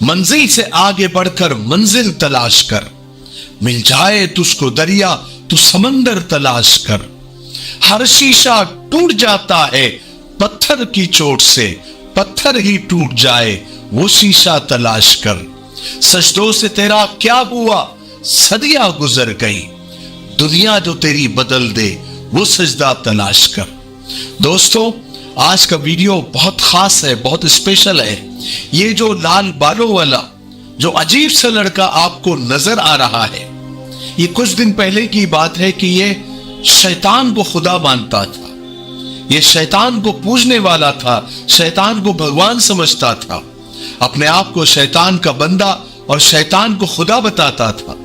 मंजिल से आगे बढ़कर मंजिल तलाश कर, मिल जाए तुझको दरिया तू समंदर तलाश कर। हर शीशा टूट जाता है पत्थर की चोट से, पत्थर ही टूट जाए वो शीशा तलाश कर। सजदों से तेरा क्या हुआ सदियां गुजर गई, दुनिया जो तेरी बदल दे वो सजदा तलाश कर। दोस्तों, आज का वीडियो बहुत खास है, बहुत स्पेशल है। ये जो लाल बालों वाला जो अजीब सा लड़का आपको नजर आ रहा है, ये कुछ दिन पहले की बात है कि ये शैतान को खुदा मानता था, ये शैतान को पूजने वाला था, शैतान को भगवान समझता था, अपने आप को शैतान का बंदा और शैतान को खुदा बताता था।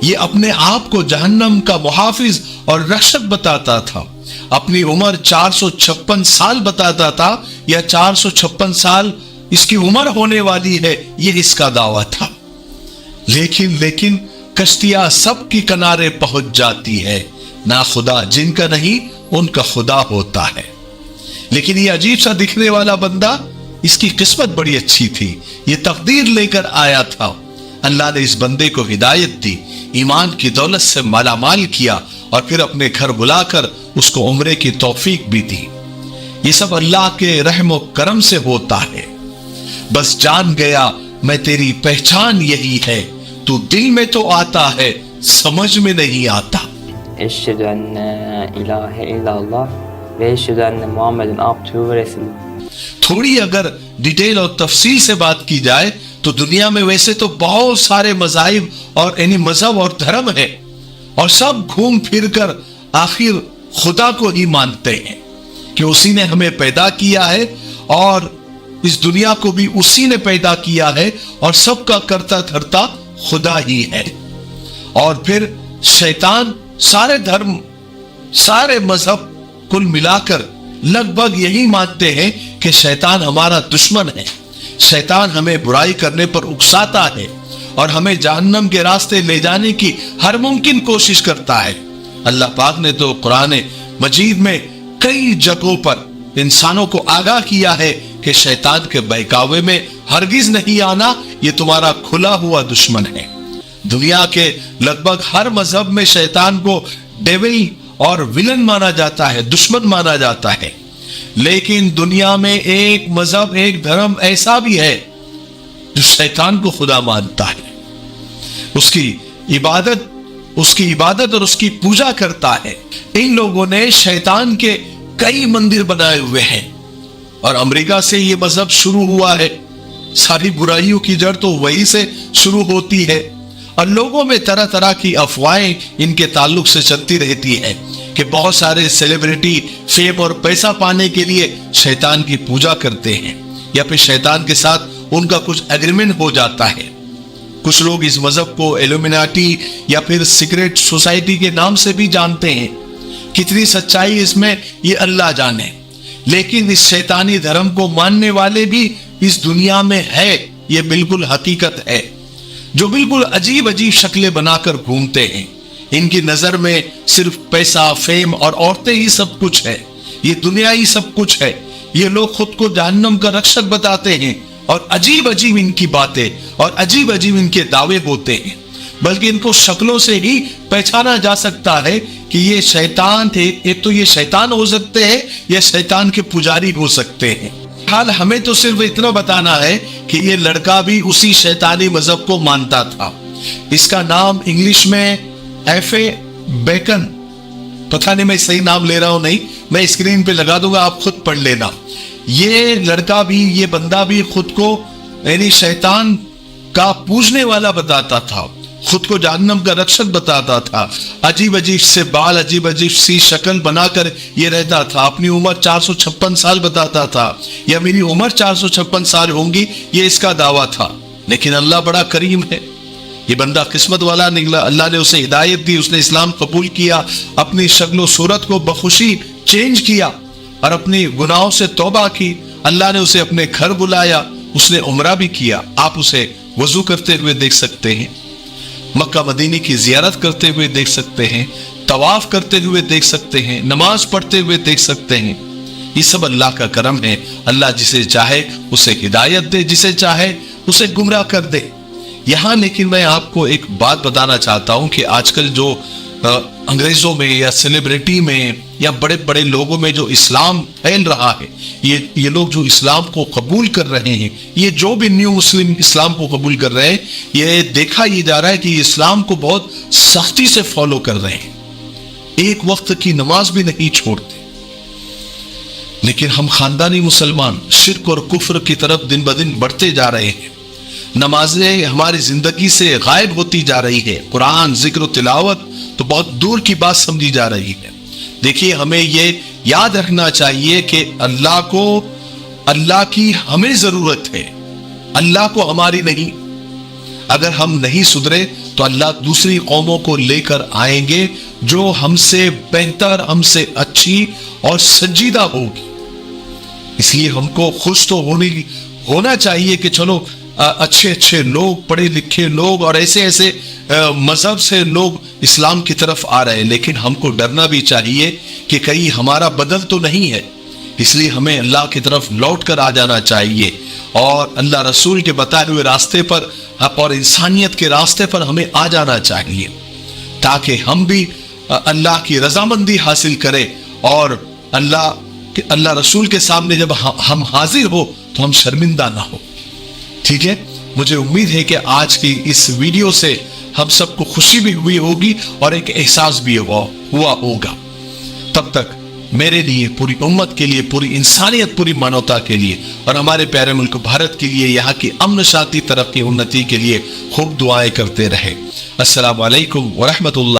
ये अपने आप को जहन्नम का मुहाफिज और रक्षक बताता था। अपनी उम्र 456 साल बताता था, या 456 साल इसकी उम्र होने वाली है, ये इसका दावा था। लेकिन कश्तियां सबकी किनारे पहुंच जाती है, ना खुदा जिनका नहीं उनका खुदा होता है। लेकिन ये अजीब सा दिखने वाला बंदा, इसकी किस्मत बड़ी अच्छी थी, ये तकदीर लेकर आया था। अल्लाह ने इस बंदे को हिदायत दी, ईमान की दौलत से मालामाल किया और फिर अपने घर बुलाकर उसको उम्रे की तौफीक भी दी। ये सब अल्लाह के रहम व करम से होता है। बस जान गया मैं तेरी पहचान यही है, तू दिल में तो आता है समझ में नहीं आता। Eşhedü enne ilahe illallah ve eşhedü enne Muhammeden abdühü ve resulühü। थोड़ी अगर डिटेल और तफसील से बात की जाए तो दुनिया में वैसे तो बहुत सारे मज़ाहिब और यानी मजहब और धर्म है, और सब घूम फिर कर आखिर खुदा को ही मानते हैं कि उसी ने हमें पैदा किया है और इस दुनिया को भी उसी ने पैदा किया है, और सबका करता धरता खुदा ही है। और फिर शैतान, सारे धर्म सारे मजहब कुल मिलाकर लगभग यही मानते हैं कि शैतान हमारा दुश्मन है, शैतान हमें बुराई करने पर उकसाता है और हमें जहन्नम के रास्ते ले जाने की हर मुमकिन कोशिश करता है। अल्लाह पाक ने तो कुरान मजीद में कई जगहों पर इंसानों को आगाह किया है कि शैतान के बहकावे में हरगिज नहीं आना, ये तुम्हारा खुला हुआ दुश्मन है। दुनिया के लगभग हर मजहब में शैतान को डेविल और विलन माना जाता है, दुश्मन माना जाता है। लेकिन दुनिया में एक मजहब, एक धर्म ऐसा भी है जो शैतान को खुदा मानता है, उसकी इबादत और उसकी पूजा करता है। इन लोगों ने शैतान के कई मंदिर बनाए हुए हैं, और अमेरिका से ये मजहब शुरू हुआ है। सारी बुराइयों की जड़ तो वही से शुरू होती है, और लोगों में तरह तरह की अफवाहें इनके ताल्लुक से चलती रहती है कि बहुत सारे सेलिब्रिटी फेम और पैसा पाने के लिए शैतान की पूजा करते हैं, या फिर शैतान के साथ उनका कुछ एग्रीमेंट हो जाता है। कुछ लोग इस मजहब को इल्यूमिनाटी या फिर सीक्रेट सोसाइटी के नाम से भी जानते हैं। कितनी सच्चाई इसमें ये अल्लाह जाने। लेकिन इस शैतानी धर्म को मानने वाले भी इस दुनिया में है, ये बिल्कुल हकीकत है, जो बिल्कुल अजीब अजीब शक्लें बनाकर घूमते हैं। इनकी नजर में सिर्फ पैसा, फेम और औरतें ही सब कुछ है, ये दुनिया ही सब कुछ है। ये लोग खुद को जहन्नम का रक्षक बताते हैं, और अजीब अजीब इनकी बातें और अजीब अजीब इनके दावे होते हैं। बल्कि इनको शक्लों से ही पहचाना जा सकता है कि ये शैतान थे। एक तो ये शैतान हो सकते हैं या शैतान के पुजारी हो सकते हैं। हाल हमें तो सिर्फ इतना बताना है कि ये लड़का भी उसी शैतानी मजहब को मानता था। इसका नाम इंग्लिश में एफ.ए. बेकन, पता नहीं मैं सही नाम ले रहा हूं नहीं, मैं स्क्रीन पे लगा दूंगा, आप खुद पढ़ लेना। ये लड़का भी, ये बंदा भी खुद को यानी शैतान का पूजने वाला बताता था, खुद को जहन्नम का रक्षक बताता था। अजीब अजीब से बाल, अजीब अजीब सी शक्ल बनाकर ये रहता था। अपनी उम्र 456 साल बताता था, या मेरी उम्र 456 साल होंगी, ये इसका दावा था। लेकिन अल्लाह बड़ा करीम है, ये बंदा किस्मत वाला निकला। अल्लाह ने उसे हिदायत दी, उसने इस्लाम कबूल किया, अपनी शक्ल सूरत को बखुशी चेंज किया और अपनी गुनाहों से तौबा की। अल्लाह ने उसे अपने घर बुलाया, उसने उम्रा भी किया। आप उसे वजू करते हुए देख सकते हैं, मक्का मदीने की जियारत करते हुए देख सकते हैं, तवाफ करते हुए देख सकते हैं, नमाज पढ़ते हुए देख सकते हैं। ये सब अल्लाह का करम है। अल्लाह जिसे चाहे उसे हिदायत दे, जिसे चाहे اسے گمراہ کر دے. یہاں لیکن میں آپ کو ایک بات بتانا چاہتا ہوں کہ آج کل جو انگریزوں میں یا سیلیبریٹی میں یا بڑے بڑے لوگوں میں جو اسلام پھیل رہا ہے, یہ لوگ جو اسلام کو قبول کر رہے ہیں, یہ جو بھی نیو مسلم اسلام کو قبول کر رہے ہیں, یہ دیکھا یہ جا رہا ہے کہ یہ اسلام کو بہت سختی سے فالو کر رہے ہیں, ایک وقت کی نماز بھی نہیں چھوڑتے. لیکن ہم خاندانی مسلمان شرک اور کفر کی طرف دن بدن بڑھتے جا رہے ہیں. نمازیں ہماری زندگی سے غائب ہوتی جا رہی ہے. قرآن, ذکر و تلاوت تو بہت دور کی بات سمجھی جا رہی ہے. دیکھیے, ہمیں یہ یاد رکھنا چاہیے کہ اللہ کی ہمیں ضرورت ہے, اللہ کو ہماری نہیں. اگر ہم نہیں سدھرے تو اللہ دوسری قوموں کو لے کر آئیں گے جو ہم سے بہتر, ہم سے اچھی اور سنجیدہ ہوگی. اس لیے ہم کو خوش تو ہونا چاہیے کہ چلو اچھے اچھے لوگ, پڑھے لکھے لوگ اور ایسے مذہب سے لوگ اسلام کی طرف آ رہے ہیں. لیکن ہم کو ڈرنا بھی چاہیے کہ کہیں ہمارا بدل تو نہیں ہے. اس لیے ہمیں اللہ کی طرف لوٹ کر آ جانا چاہیے اور اللہ رسول کے بتائے ہوئے راستے پر اور انسانیت کے راستے پر ہمیں آ جانا چاہیے, تاکہ ہم بھی اللہ کی رضامندی حاصل کریں اور اللہ رسول کے سامنے جب ہم حاضر ہو تو ہم شرمندہ نہ ہو. ٹھیک ہے, مجھے امید ہے کہ آج کی اس ویڈیو سے ہم سب کو خوشی بھی ہوئی ہوگی اور ایک احساس بھی ہوا ہوگا. تب تک میرے لیے, پوری امت کے لیے, پوری انسانیت, پوری مانوتا کے لیے اور ہمارے پیارے ملک بھارت کے لیے, یہاں کی امن شانتی, ترقی, انتی کے لیے خوب دعائیں کرتے رہے. السلام علیکم ورحمۃ اللہ.